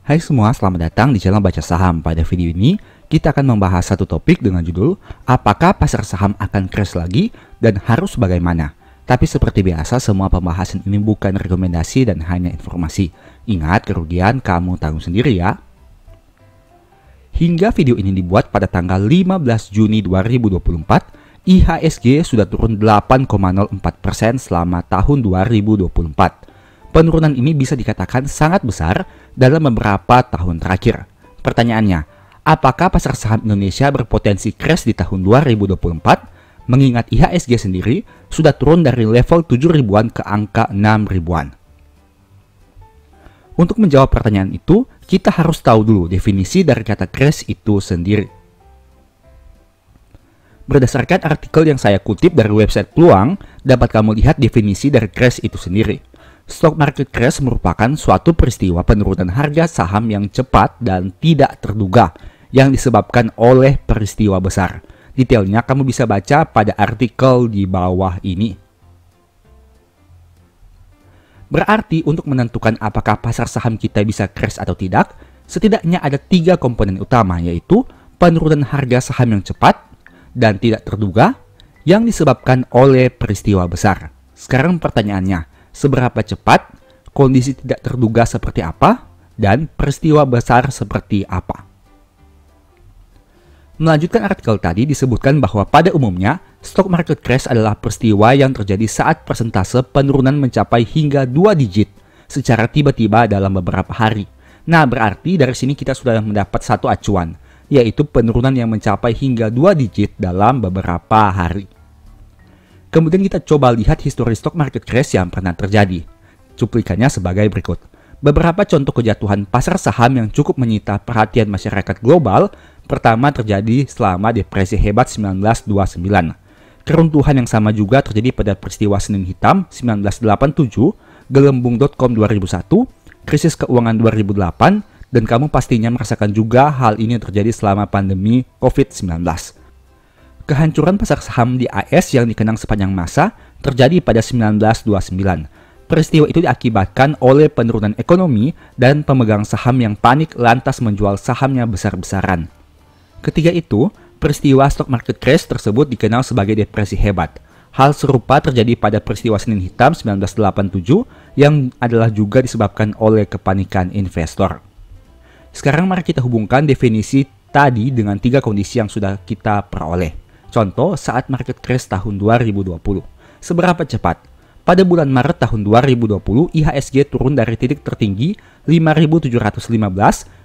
Hai semua, selamat datang di channel Baca Saham. Pada video ini, kita akan membahas satu topik dengan judul apakah pasar saham akan crash lagi dan harus bagaimana. Tapi seperti biasa, semua pembahasan ini bukan rekomendasi dan hanya informasi. Ingat, kerugian kamu tanggung sendiri ya. Hingga video ini dibuat pada tanggal 15 Juni 2024, IHSG sudah turun 8,04% selama tahun 2024. Penurunan ini bisa dikatakan sangat besar dalam beberapa tahun terakhir. Pertanyaannya, apakah pasar saham Indonesia berpotensi crash di tahun 2024? Mengingat IHSG sendiri sudah turun dari level 7 ribuan ke angka 6 ribuan. Untuk menjawab pertanyaan itu, kita harus tahu dulu definisi dari kata crash itu sendiri. Berdasarkan artikel yang saya kutip dari website Peluang, dapat kamu lihat definisi dari crash itu sendiri. Stock market crash merupakan suatu peristiwa penurunan harga saham yang cepat dan tidak terduga yang disebabkan oleh peristiwa besar. Detailnya kamu bisa baca pada artikel di bawah ini. Berarti untuk menentukan apakah pasar saham kita bisa crash atau tidak, setidaknya ada 3 komponen utama, yaitu penurunan harga saham yang cepat dan tidak terduga yang disebabkan oleh peristiwa besar. Sekarang pertanyaannya, seberapa cepat, kondisi tidak terduga seperti apa, dan peristiwa besar seperti apa. Melanjutkan artikel tadi disebutkan bahwa pada umumnya, stock market crash adalah peristiwa yang terjadi saat persentase penurunan mencapai hingga 2 digit secara tiba-tiba dalam beberapa hari. Nah, berarti dari sini kita sudah mendapat satu acuan, yaitu penurunan yang mencapai hingga 2 digit dalam beberapa hari. Kemudian kita coba lihat histori stock market crash yang pernah terjadi. Cuplikannya sebagai berikut. Beberapa contoh kejatuhan pasar saham yang cukup menyita perhatian masyarakat global pertama terjadi selama depresi hebat 1929. Keruntuhan yang sama juga terjadi pada peristiwa Senin Hitam 1987, gelembung.com 2001, krisis keuangan 2008, dan kamu pastinya merasakan juga hal ini terjadi selama pandemi COVID-19. Kehancuran pasar saham di AS yang dikenang sepanjang masa terjadi pada 1929. Peristiwa itu diakibatkan oleh penurunan ekonomi dan pemegang saham yang panik lantas menjual sahamnya besar-besaran. Ketika itu, peristiwa stock market crash tersebut dikenal sebagai depresi hebat. Hal serupa terjadi pada peristiwa Senin Hitam 1987 yang adalah juga disebabkan oleh kepanikan investor. Sekarang mari kita hubungkan definisi tadi dengan 3 kondisi yang sudah kita peroleh. Contoh saat market crash tahun 2020. Seberapa cepat? Pada bulan Maret tahun 2020, IHSG turun dari titik tertinggi 5.715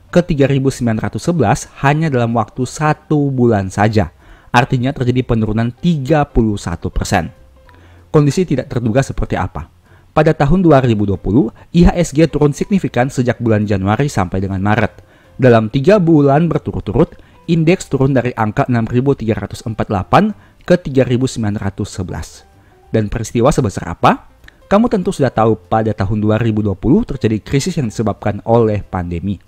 ke 3.911 hanya dalam waktu 1 bulan saja. Artinya terjadi penurunan 31%. Kondisi tidak terduga seperti apa? Pada tahun 2020, IHSG turun signifikan sejak bulan Januari sampai dengan Maret. Dalam 3 bulan berturut-turut, indeks turun dari angka 6.348 ke 3.911. Dan peristiwa sebesar apa? Kamu tentu sudah tahu pada tahun 2020 terjadi krisis yang disebabkan oleh pandemi.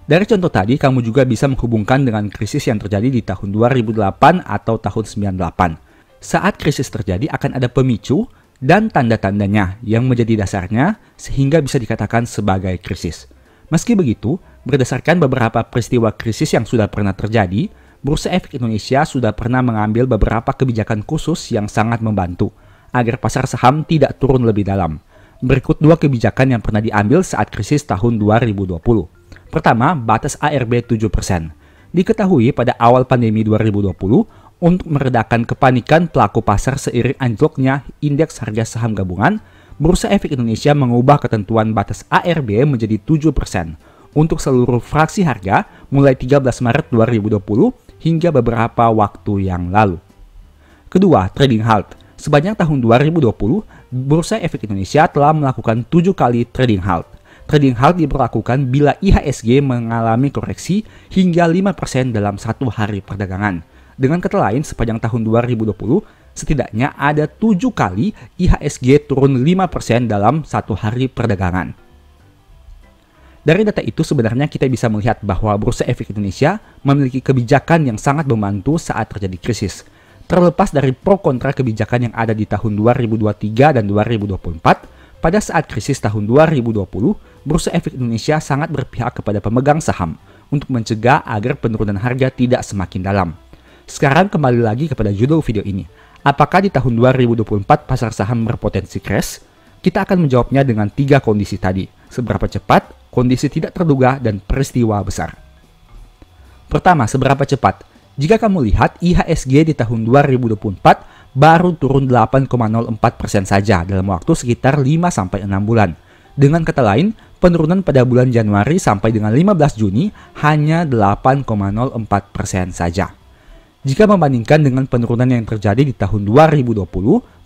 Dari contoh tadi, kamu juga bisa menghubungkan dengan krisis yang terjadi di tahun 2008 atau tahun 98. Saat krisis terjadi akan ada pemicu dan tanda-tandanya yang menjadi dasarnya sehingga bisa dikatakan sebagai krisis. Meski begitu, berdasarkan beberapa peristiwa krisis yang sudah pernah terjadi, Bursa Efek Indonesia sudah pernah mengambil beberapa kebijakan khusus yang sangat membantu agar pasar saham tidak turun lebih dalam. Berikut 2 kebijakan yang pernah diambil saat krisis tahun 2020. Pertama, batas ARB 7%. Diketahui pada awal pandemi 2020, untuk meredakan kepanikan pelaku pasar seiring anjloknya indeks harga saham gabungan, Bursa Efek Indonesia mengubah ketentuan batas ARB menjadi 7% untuk seluruh fraksi harga mulai 13 Maret 2020 hingga beberapa waktu yang lalu. Kedua, trading halt. Sepanjang tahun 2020, Bursa Efek Indonesia telah melakukan 7 kali trading halt. Trading halt diberlakukan bila IHSG mengalami koreksi hingga 5% dalam 1 hari perdagangan. Dengan kata lain, sepanjang tahun 2020, setidaknya ada 7 kali IHSG turun 5% dalam 1 hari perdagangan. Dari data itu sebenarnya kita bisa melihat bahwa Bursa Efek Indonesia memiliki kebijakan yang sangat membantu saat terjadi krisis. Terlepas dari pro kontra kebijakan yang ada di tahun 2023 dan 2024, pada saat krisis tahun 2020, Bursa Efek Indonesia sangat berpihak kepada pemegang saham untuk mencegah agar penurunan harga tidak semakin dalam. Sekarang kembali lagi kepada judul video ini. Apakah di tahun 2024 pasar saham berpotensi crash? Kita akan menjawabnya dengan 3 kondisi tadi. Seberapa cepat, kondisi tidak terduga, dan peristiwa besar. Pertama, seberapa cepat? Jika kamu lihat IHSG di tahun 2024 baru turun 8,04% saja dalam waktu sekitar 5-6 bulan. Dengan kata lain, penurunan pada bulan Januari sampai dengan 15 Juni hanya 8,04% saja. Jika membandingkan dengan penurunan yang terjadi di tahun 2020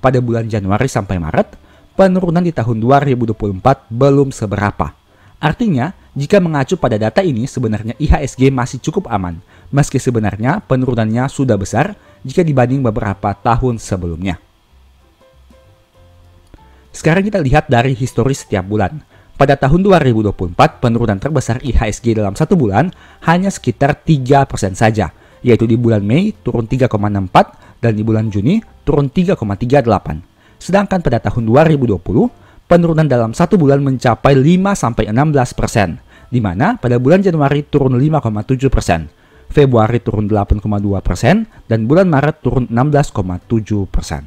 pada bulan Januari sampai Maret, penurunan di tahun 2024 belum seberapa. Artinya, jika mengacu pada data ini, sebenarnya IHSG masih cukup aman, meski sebenarnya penurunannya sudah besar jika dibanding beberapa tahun sebelumnya. Sekarang kita lihat dari historis setiap bulan. Pada tahun 2024, penurunan terbesar IHSG dalam satu bulan hanya sekitar 3% saja, yaitu di bulan Mei turun 3,64 dan di bulan Juni turun 3,38. Sedangkan pada tahun 2020, penurunan dalam satu bulan mencapai 5-16%, di mana pada bulan Januari turun 5,7%, Februari turun 8,2%, dan bulan Maret turun 16,7%.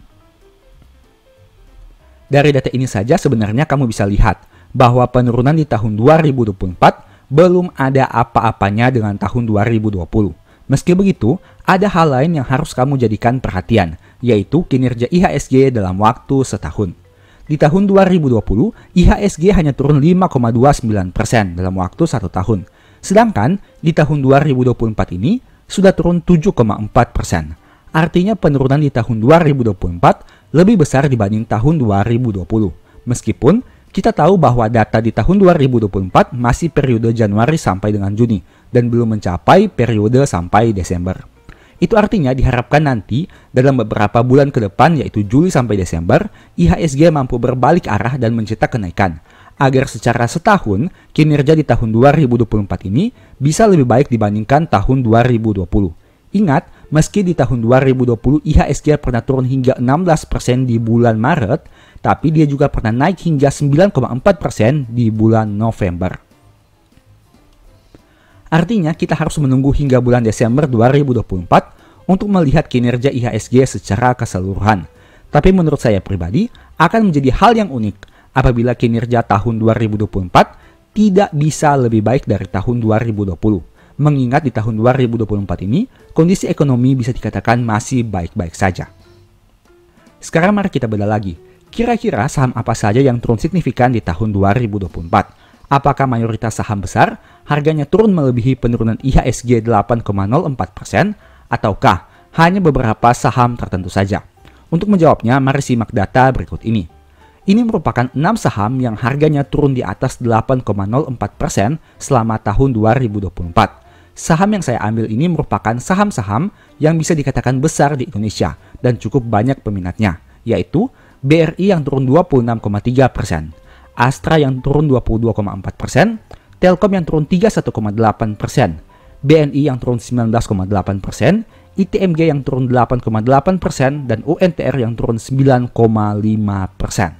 Dari data ini saja sebenarnya kamu bisa lihat bahwa penurunan di tahun 2024 belum ada apa-apanya dengan tahun 2020. Meski begitu, ada hal lain yang harus kamu jadikan perhatian, yaitu kinerja IHSG dalam waktu setahun. Di tahun 2020, IHSG hanya turun 5,29% dalam waktu 1 tahun. Sedangkan di tahun 2024 ini sudah turun 7,4%. Artinya penurunan di tahun 2024 lebih besar dibanding tahun 2020. Meskipun kita tahu bahwa data di tahun 2024 masih periode Januari sampai dengan Juni dan belum mencapai periode sampai Desember. Itu artinya diharapkan nanti dalam beberapa bulan ke depan yaitu Juli sampai Desember, IHSG mampu berbalik arah dan mencetak kenaikan. Agar secara setahun, kinerja di tahun 2024 ini bisa lebih baik dibandingkan tahun 2020. Ingat, meski di tahun 2020 IHSG pernah turun hingga 16% di bulan Maret, tapi dia juga pernah naik hingga 9,4% di bulan November. Artinya kita harus menunggu hingga bulan Desember 2024 untuk melihat kinerja IHSG secara keseluruhan. Tapi menurut saya pribadi akan menjadi hal yang unik apabila kinerja tahun 2024 tidak bisa lebih baik dari tahun 2020. Mengingat di tahun 2024 ini kondisi ekonomi bisa dikatakan masih baik-baik saja. Sekarang mari kita bedah lagi. Kira-kira saham apa saja yang turun signifikan di tahun 2024? Apakah mayoritas saham besar harganya turun melebihi penurunan IHSG 8,04% ataukah hanya beberapa saham tertentu saja? Untuk menjawabnya, mari simak data berikut ini. Ini merupakan 6 saham yang harganya turun di atas 8,04% selama tahun 2024. Saham yang saya ambil ini merupakan saham-saham yang bisa dikatakan besar di Indonesia dan cukup banyak peminatnya, yaitu BRI yang turun 26,3%, Astra yang turun 22,4%, Telkom yang turun 31,8%, BNI yang turun 19,8%, ITMG yang turun 8,8%, dan UNTR yang turun 9,5%.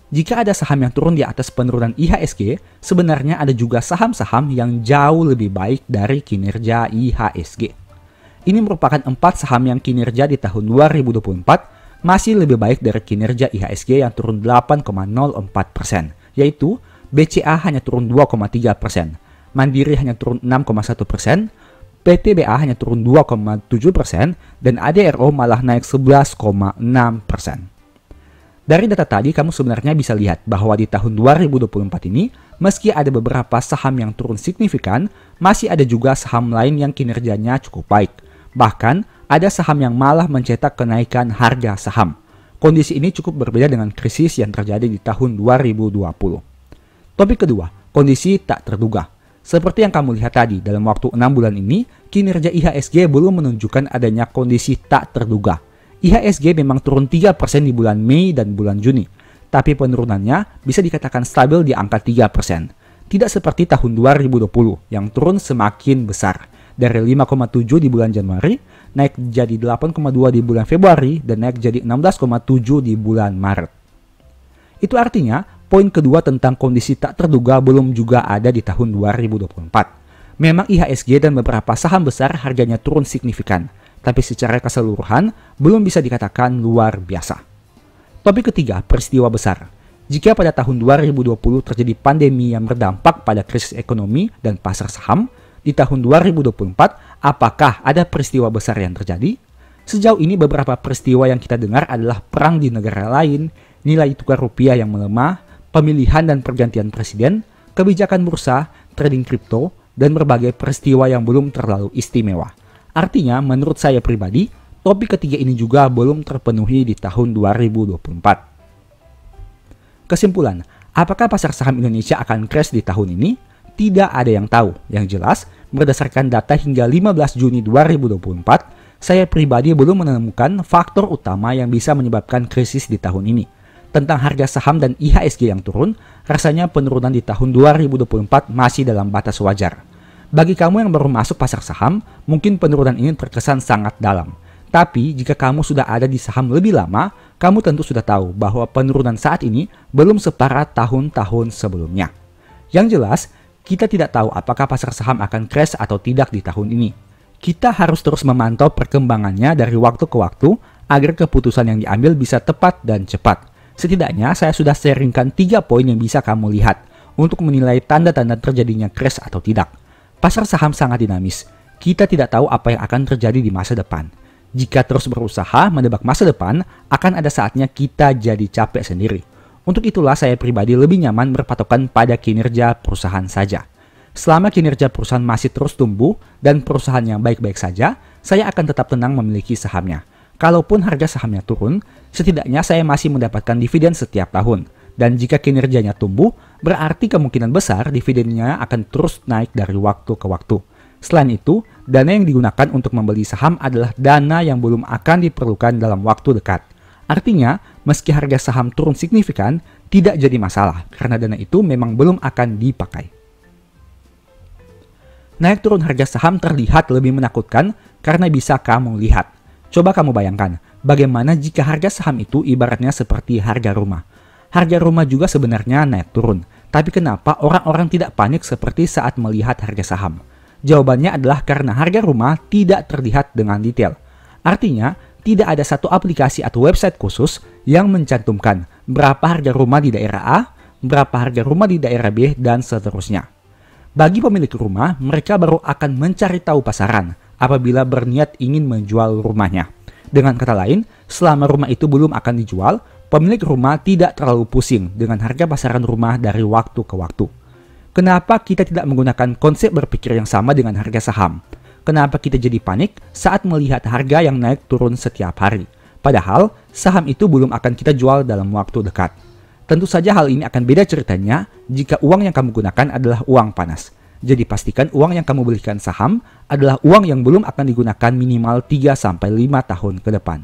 Jika ada saham yang turun di atas penurunan IHSG, sebenarnya ada juga saham-saham yang jauh lebih baik dari kinerja IHSG. Ini merupakan 4 saham yang kinerja di tahun 2024 masih lebih baik dari kinerja IHSG yang turun 8,04%, yaitu BCA hanya turun 2,3%, Mandiri hanya turun 6,1%, PTBA hanya turun 2,7%, dan ADRO malah naik 11,6%. Dari data tadi, kamu sebenarnya bisa lihat bahwa di tahun 2024 ini, meski ada beberapa saham yang turun signifikan, masih ada juga saham lain yang kinerjanya cukup baik. Bahkan, ada saham yang malah mencetak kenaikan harga saham. Kondisi ini cukup berbeda dengan krisis yang terjadi di tahun 2020. Topik kedua, kondisi tak terduga. Seperti yang kamu lihat tadi, dalam waktu 6 bulan ini, kinerja IHSG belum menunjukkan adanya kondisi tak terduga. IHSG memang turun 3% di bulan Mei dan bulan Juni, tapi penurunannya bisa dikatakan stabil di angka 3%. Tidak seperti tahun 2020 yang turun semakin besar, dari 5,7 di bulan Januari, naik jadi 8,2 di bulan Februari, dan naik jadi 16,7 di bulan Maret. Itu artinya, poin kedua tentang kondisi tak terduga belum juga ada di tahun 2024. Memang IHSG dan beberapa saham besar harganya turun signifikan, tapi secara keseluruhan belum bisa dikatakan luar biasa. Topik ketiga, peristiwa besar. Jika pada tahun 2020 terjadi pandemi yang berdampak pada krisis ekonomi dan pasar saham, di tahun 2024 apakah ada peristiwa besar yang terjadi? Sejauh ini beberapa peristiwa yang kita dengar adalah perang di negara lain, nilai tukar rupiah yang melemah, pemilihan dan pergantian presiden, kebijakan bursa, trading kripto, dan berbagai peristiwa yang belum terlalu istimewa. Artinya, menurut saya pribadi, topik ketiga ini juga belum terpenuhi di tahun 2024. Kesimpulan, apakah pasar saham Indonesia akan crash di tahun ini? Tidak ada yang tahu. Yang jelas, berdasarkan data hingga 15 Juni 2024, saya pribadi belum menemukan faktor utama yang bisa menyebabkan krisis di tahun ini. Tentang harga saham dan IHSG yang turun, rasanya penurunan di tahun 2024 masih dalam batas wajar. Bagi kamu yang baru masuk pasar saham, mungkin penurunan ini terkesan sangat dalam. Tapi jika kamu sudah ada di saham lebih lama, kamu tentu sudah tahu bahwa penurunan saat ini belum separah tahun-tahun sebelumnya. Yang jelas, kita tidak tahu apakah pasar saham akan crash atau tidak di tahun ini. Kita harus terus memantau perkembangannya dari waktu ke waktu agar keputusan yang diambil bisa tepat dan cepat. Setidaknya saya sudah sharingkan 3 poin yang bisa kamu lihat untuk menilai tanda-tanda terjadinya crash atau tidak. Pasar saham sangat dinamis. Kita tidak tahu apa yang akan terjadi di masa depan. Jika terus berusaha menebak masa depan, akan ada saatnya kita jadi capek sendiri. Untuk itulah saya pribadi lebih nyaman berpatokan pada kinerja perusahaan saja. Selama kinerja perusahaan masih terus tumbuh dan perusahaan yang baik-baik saja, saya akan tetap tenang memiliki sahamnya. Kalaupun harga sahamnya turun, setidaknya saya masih mendapatkan dividen setiap tahun. Dan jika kinerjanya tumbuh, berarti kemungkinan besar dividennya akan terus naik dari waktu ke waktu. Selain itu, dana yang digunakan untuk membeli saham adalah dana yang belum akan diperlukan dalam waktu dekat. Artinya, meski harga saham turun signifikan, tidak jadi masalah karena dana itu memang belum akan dipakai. Naik turun harga saham terlihat lebih menakutkan karena bisa kamu lihat. Coba kamu bayangkan, bagaimana jika harga saham itu ibaratnya seperti harga rumah. Harga rumah juga sebenarnya naik turun, tapi kenapa orang-orang tidak panik seperti saat melihat harga saham? Jawabannya adalah karena harga rumah tidak terlihat dengan detail. Artinya, tidak ada satu aplikasi atau website khusus yang mencantumkan berapa harga rumah di daerah A, berapa harga rumah di daerah B, dan seterusnya. Bagi pemilik rumah, mereka baru akan mencari tahu pasaran apabila berniat ingin menjual rumahnya. Dengan kata lain, selama rumah itu belum akan dijual, pemilik rumah tidak terlalu pusing dengan harga pasaran rumah dari waktu ke waktu. Kenapa kita tidak menggunakan konsep berpikir yang sama dengan harga saham? Kenapa kita jadi panik saat melihat harga yang naik turun setiap hari? Padahal saham itu belum akan kita jual dalam waktu dekat. Tentu saja hal ini akan beda ceritanya jika uang yang kamu gunakan adalah uang panas. Jadi pastikan uang yang kamu belikan saham adalah uang yang belum akan digunakan minimal 3-5 tahun ke depan.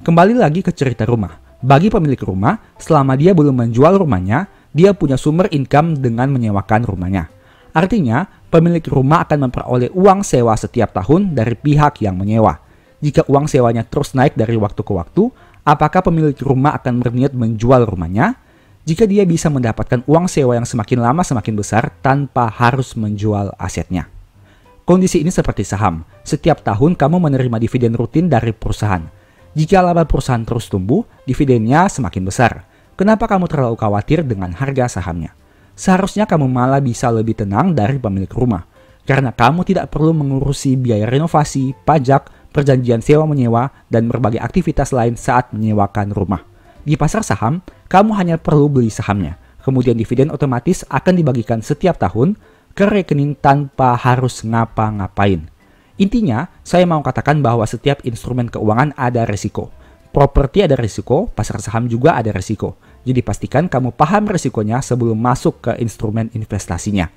Kembali lagi ke cerita rumah. Bagi pemilik rumah, selama dia belum menjual rumahnya, dia punya sumber income dengan menyewakan rumahnya. Artinya, pemilik rumah akan memperoleh uang sewa setiap tahun dari pihak yang menyewa. Jika uang sewanya terus naik dari waktu ke waktu, apakah pemilik rumah akan berniat menjual rumahnya? Jika dia bisa mendapatkan uang sewa yang semakin lama semakin besar tanpa harus menjual asetnya. Kondisi ini seperti saham. Setiap tahun kamu menerima dividen rutin dari perusahaan. Jika laba perusahaan terus tumbuh, dividennya semakin besar. Kenapa kamu terlalu khawatir dengan harga sahamnya? Seharusnya kamu malah bisa lebih tenang dari pemilik rumah. Karena kamu tidak perlu mengurusi biaya renovasi, pajak, perjanjian sewa menyewa, dan berbagai aktivitas lain saat menyewakan rumah. Di pasar saham, kamu hanya perlu beli sahamnya. Kemudian dividen otomatis akan dibagikan setiap tahun ke rekening tanpa harus ngapa-ngapain. Intinya, saya mau katakan bahwa setiap instrumen keuangan ada resiko. Properti ada risiko, pasar saham juga ada risiko. Jadi pastikan kamu paham risikonya sebelum masuk ke instrumen investasinya.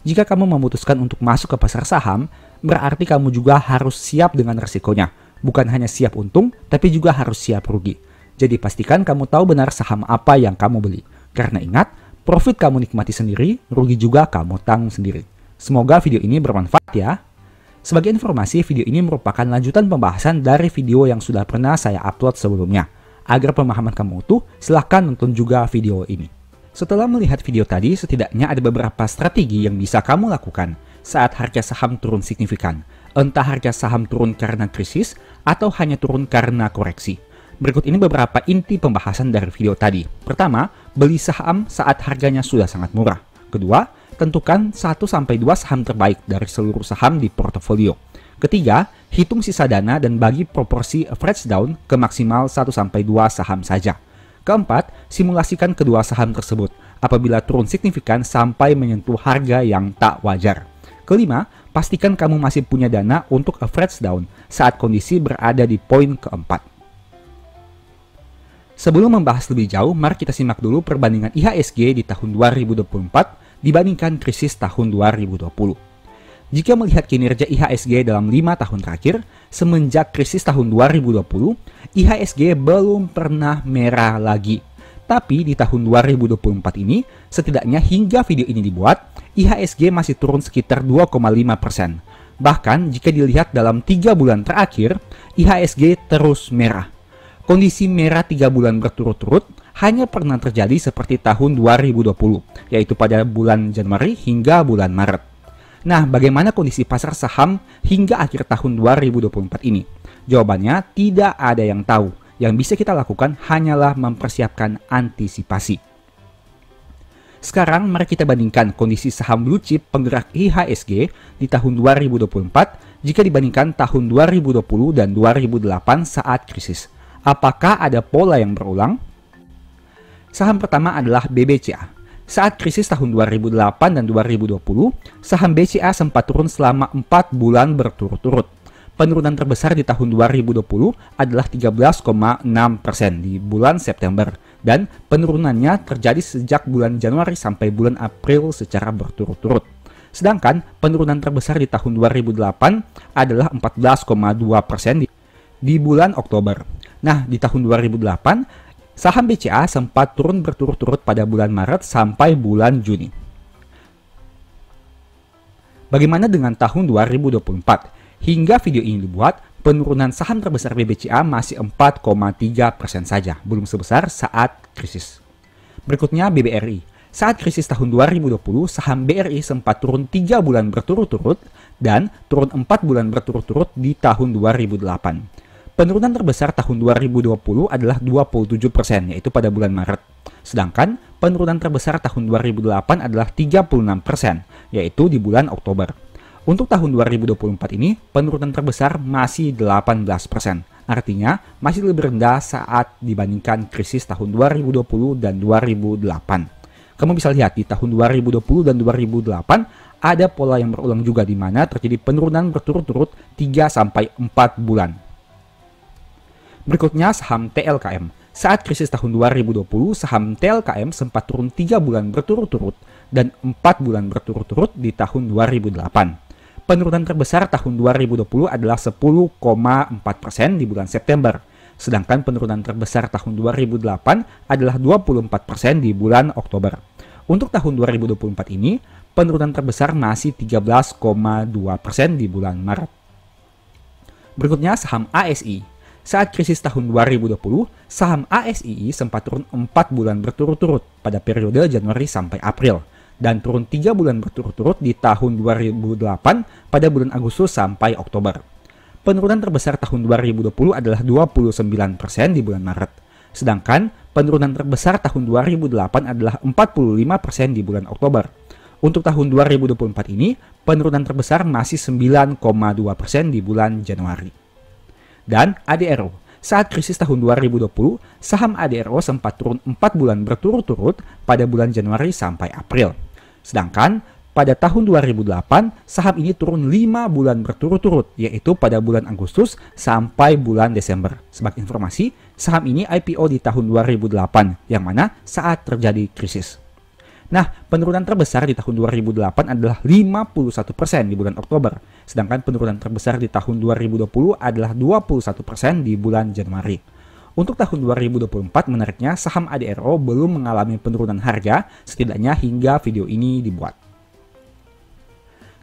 Jika kamu memutuskan untuk masuk ke pasar saham, berarti kamu juga harus siap dengan risikonya. Bukan hanya siap untung, tapi juga harus siap rugi. Jadi pastikan kamu tahu benar saham apa yang kamu beli. Karena ingat, profit kamu nikmati sendiri, rugi juga kamu tanggung sendiri. Semoga video ini bermanfaat ya. Sebagai informasi, video ini merupakan lanjutan pembahasan dari video yang sudah pernah saya upload sebelumnya. Agar pemahaman kamu utuh, silahkan nonton juga video ini. Setelah melihat video tadi, setidaknya ada beberapa strategi yang bisa kamu lakukan saat harga saham turun signifikan. Entah harga saham turun karena krisis atau hanya turun karena koreksi. Berikut ini beberapa inti pembahasan dari video tadi. Pertama, beli saham saat harganya sudah sangat murah. Kedua, tentukan 1-2 saham terbaik dari seluruh saham di portofolio. Ketiga, hitung sisa dana dan bagi proporsi average down ke maksimal 1-2 saham saja. Keempat, simulasikan kedua saham tersebut apabila turun signifikan sampai menyentuh harga yang tak wajar. Kelima, pastikan kamu masih punya dana untuk average down saat kondisi berada di poin keempat. Sebelum membahas lebih jauh, mari kita simak dulu perbandingan IHSG di tahun 2024 dibandingkan krisis tahun 2020. Jika melihat kinerja IHSG dalam 5 tahun terakhir, semenjak krisis tahun 2020, IHSG belum pernah merah lagi. Tapi di tahun 2024 ini, setidaknya hingga video ini dibuat, IHSG masih turun sekitar 2,5%. Bahkan jika dilihat dalam 3 bulan terakhir, IHSG terus merah. Kondisi merah 3 bulan berturut-turut hanya pernah terjadi seperti tahun 2020, yaitu pada bulan Januari hingga bulan Maret. Nah, bagaimana kondisi pasar saham hingga akhir tahun 2024 ini? Jawabannya, tidak ada yang tahu. Yang bisa kita lakukan hanyalah mempersiapkan antisipasi. Sekarang, mari kita bandingkan kondisi saham blue chip penggerak IHSG di tahun 2024 jika dibandingkan tahun 2020 dan 2008 saat krisis. Apakah ada pola yang berulang? Saham pertama adalah BBCA. Saat krisis tahun 2008 dan 2020, saham BCA sempat turun selama 4 bulan berturut-turut. Penurunan terbesar di tahun 2020 adalah 13,6% di bulan September, dan penurunannya terjadi sejak bulan Januari sampai bulan April secara berturut-turut. Sedangkan penurunan terbesar di tahun 2008 adalah 14,2% di bulan Oktober. Nah, di tahun 2008, saham BCA sempat turun berturut-turut pada bulan Maret sampai bulan Juni. Bagaimana dengan tahun 2024? Hingga video ini dibuat, penurunan saham terbesar BBCA masih 4,3% saja, belum sebesar saat krisis. Berikutnya BBRI. Saat krisis tahun 2020, saham BRI sempat turun 3 bulan berturut-turut dan turun 4 bulan berturut-turut di tahun 2008. Penurunan terbesar tahun 2020 adalah 27%, yaitu pada bulan Maret. Sedangkan penurunan terbesar tahun 2008 adalah 36%, yaitu di bulan Oktober. Untuk tahun 2024 ini, penurunan terbesar masih 18%. Artinya, masih lebih rendah saat dibandingkan krisis tahun 2020 dan 2008. Kamu bisa lihat di tahun 2020 dan 2008, ada pola yang berulang juga di mana terjadi penurunan berturut-turut 3-4 bulan. Berikutnya saham TLKM. Saat krisis tahun 2020, saham TLKM sempat turun 3 bulan berturut-turut dan 4 bulan berturut-turut di tahun 2008. Penurunan terbesar tahun 2020 adalah 10,4% di bulan September. Sedangkan penurunan terbesar tahun 2008 adalah 24% di bulan Oktober. Untuk tahun 2024 ini, penurunan terbesar masih 13,2% di bulan Maret. Berikutnya saham ASI. Saat krisis tahun 2020, saham ASII sempat turun 4 bulan berturut-turut pada periode Januari sampai April, dan turun 3 bulan berturut-turut di tahun 2008 pada bulan Agustus sampai Oktober. Penurunan terbesar tahun 2020 adalah 29% di bulan Maret, sedangkan penurunan terbesar tahun 2008 adalah 45% di bulan Oktober. Untuk tahun 2024 ini, penurunan terbesar masih 9,2% di bulan Januari. Dan ADRO. Saat krisis tahun 2020, saham ADRO sempat turun 4 bulan berturut-turut pada bulan Januari sampai April. Sedangkan pada tahun 2008, saham ini turun 5 bulan berturut-turut, yaitu pada bulan Agustus sampai bulan Desember. Sebagai informasi, saham ini IPO di tahun 2008, yang mana saat terjadi krisis. Nah, penurunan terbesar di tahun 2008 adalah 51% di bulan Oktober, sedangkan penurunan terbesar di tahun 2020 adalah 21% di bulan Januari. Untuk tahun 2024 menariknya, saham ADRO belum mengalami penurunan harga setidaknya hingga video ini dibuat.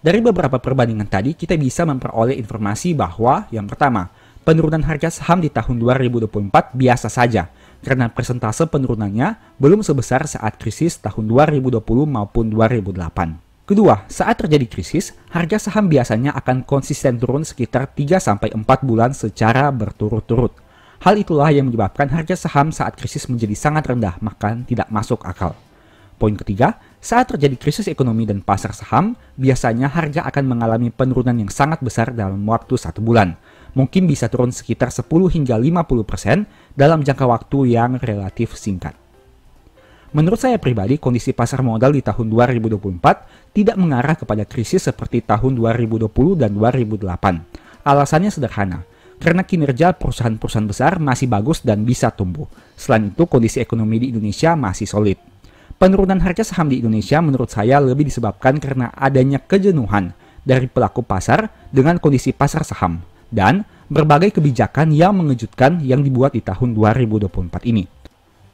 Dari beberapa perbandingan tadi, kita bisa memperoleh informasi bahwa yang pertama, Penurunan harga saham di tahun 2024 biasa saja, karena persentase penurunannya belum sebesar saat krisis tahun 2020 maupun 2008. Kedua, saat terjadi krisis, harga saham biasanya akan konsisten turun sekitar 3-4 bulan secara berturut-turut. Hal itulah yang menyebabkan harga saham saat krisis menjadi sangat rendah, maka tidak masuk akal. Poin ketiga, saat terjadi krisis ekonomi dan pasar saham, biasanya harga akan mengalami penurunan yang sangat besar dalam waktu 1 bulan. Mungkin bisa turun sekitar 10 hingga 50% dalam jangka waktu yang relatif singkat. Menurut saya pribadi, kondisi pasar modal di tahun 2024 tidak mengarah kepada krisis seperti tahun 2020 dan 2008. Alasannya sederhana, karena kinerja perusahaan-perusahaan besar masih bagus dan bisa tumbuh. Selain itu, kondisi ekonomi di Indonesia masih solid. Penurunan harga saham di Indonesia menurut saya lebih disebabkan karena adanya kejenuhan dari pelaku pasar dengan kondisi pasar saham dan berbagai kebijakan yang mengejutkan yang dibuat di tahun 2024 ini.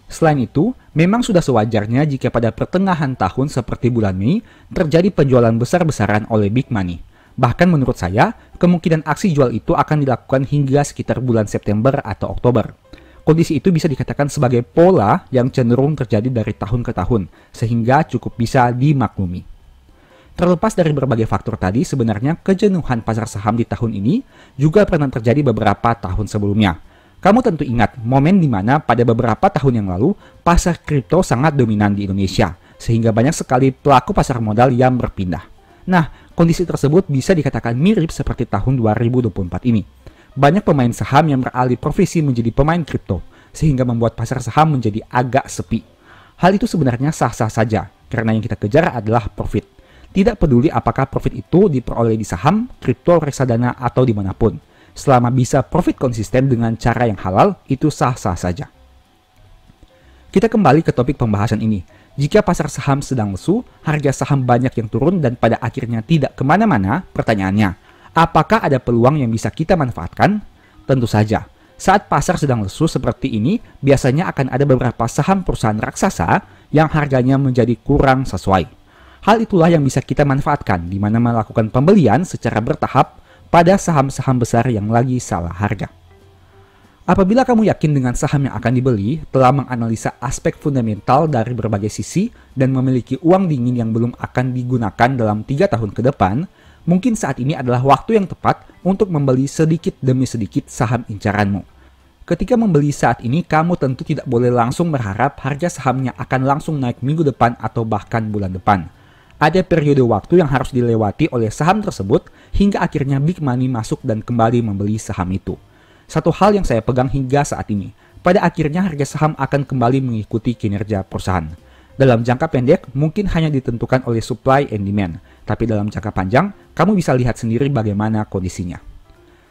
Selain itu, memang sudah sewajarnya jika pada pertengahan tahun seperti bulan Mei terjadi penjualan besar-besaran oleh big money. Bahkan menurut saya, kemungkinan aksi jual itu akan dilakukan hingga sekitar bulan September atau Oktober. Kondisi itu bisa dikatakan sebagai pola yang cenderung terjadi dari tahun ke tahun, sehingga cukup bisa dimaklumi. Terlepas dari berbagai faktor tadi, sebenarnya kejenuhan pasar saham di tahun ini juga pernah terjadi beberapa tahun sebelumnya. Kamu tentu ingat momen di mana pada beberapa tahun yang lalu pasar kripto sangat dominan di Indonesia, sehingga banyak sekali pelaku pasar modal yang berpindah. Nah, kondisi tersebut bisa dikatakan mirip seperti tahun 2024 ini. Banyak pemain saham yang beralih profesi menjadi pemain kripto, sehingga membuat pasar saham menjadi agak sepi. Hal itu sebenarnya sah-sah saja, karena yang kita kejar adalah profit. Tidak peduli apakah profit itu diperoleh di saham, kripto, reksadana, atau dimanapun. Selama bisa profit konsisten dengan cara yang halal, itu sah-sah saja. Kita kembali ke topik pembahasan ini. Jika pasar saham sedang lesu, harga saham banyak yang turun dan pada akhirnya tidak kemana-mana, pertanyaannya, apakah ada peluang yang bisa kita manfaatkan? Tentu saja. Saat pasar sedang lesu seperti ini, biasanya akan ada beberapa saham perusahaan raksasa yang harganya menjadi kurang sesuai. Hal itulah yang bisa kita manfaatkan, di mana melakukan pembelian secara bertahap pada saham-saham besar yang lagi salah harga. Apabila kamu yakin dengan saham yang akan dibeli, telah menganalisa aspek fundamental dari berbagai sisi, dan memiliki uang dingin yang belum akan digunakan dalam 3 tahun ke depan, mungkin saat ini adalah waktu yang tepat untuk membeli sedikit demi sedikit saham incaranmu. Ketika membeli saat ini, kamu tentu tidak boleh langsung berharap harga sahamnya akan langsung naik minggu depan atau bahkan bulan depan. Ada periode waktu yang harus dilewati oleh saham tersebut hingga akhirnya big money masuk dan kembali membeli saham itu. Satu hal yang saya pegang hingga saat ini, pada akhirnya harga saham akan kembali mengikuti kinerja perusahaan. Dalam jangka pendek mungkin hanya ditentukan oleh supply and demand, tapi dalam jangka panjang kamu bisa lihat sendiri bagaimana kondisinya.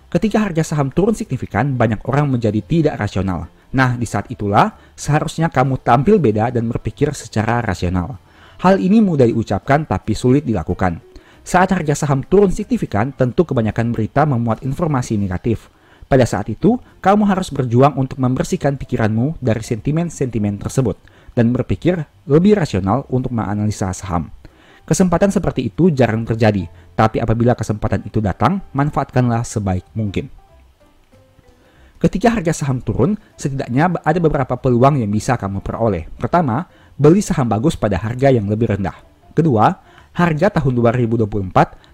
Ketika harga saham turun signifikan, banyak orang menjadi tidak rasional. Nah, di saat itulah seharusnya kamu tampil beda dan berpikir secara rasional. Hal ini mudah diucapkan tapi sulit dilakukan. Saat harga saham turun signifikan, tentu kebanyakan berita memuat informasi negatif. Pada saat itu, kamu harus berjuang untuk membersihkan pikiranmu dari sentimen-sentimen tersebut dan berpikir lebih rasional untuk menganalisa saham. Kesempatan seperti itu jarang terjadi, tapi apabila kesempatan itu datang, manfaatkanlah sebaik mungkin. Ketika harga saham turun, setidaknya ada beberapa peluang yang bisa kamu peroleh. Pertama, beli saham bagus pada harga yang lebih rendah. Kedua, harga tahun 2024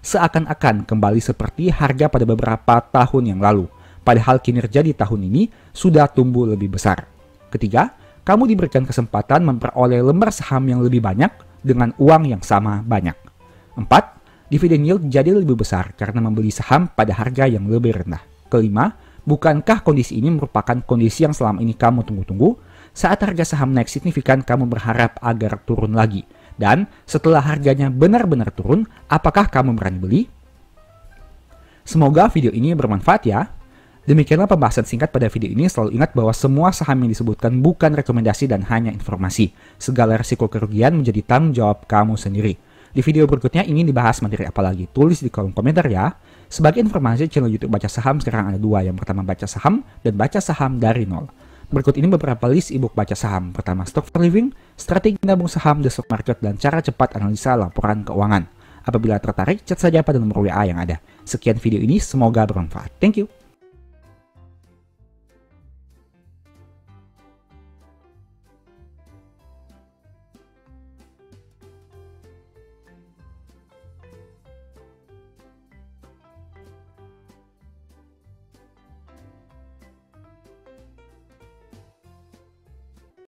seakan-akan kembali seperti harga pada beberapa tahun yang lalu, padahal kinerja di tahun ini sudah tumbuh lebih besar. Ketiga, kamu diberikan kesempatan memperoleh lembar saham yang lebih banyak dengan uang yang sama banyak. 4. Dividen yield jadi lebih besar karena membeli saham pada harga yang lebih rendah. Kelima, bukankah kondisi ini merupakan kondisi yang selama ini kamu tunggu-tunggu? Saat harga saham naik signifikan, kamu berharap agar turun lagi. Dan setelah harganya benar-benar turun, apakah kamu berani beli? Semoga video ini bermanfaat ya. Demikianlah pembahasan singkat pada video ini. Selalu ingat bahwa semua saham yang disebutkan bukan rekomendasi dan hanya informasi. Segala risiko kerugian menjadi tanggung jawab kamu sendiri. Di video berikutnya ingin dibahas materi apa lagi? Tulis di kolom komentar ya. Sebagai informasi, channel YouTube Baca Saham sekarang ada 2. Yang pertama Baca Saham dan Baca Saham dari Nol. Berikut ini beberapa list ebook baca saham. Pertama, Stock for Living, Strategi Menabung Saham, The Stock Market, dan Cara Cepat Analisa Laporan Keuangan. Apabila tertarik, chat saja pada nomor WA yang ada. Sekian video ini, semoga bermanfaat. Thank you.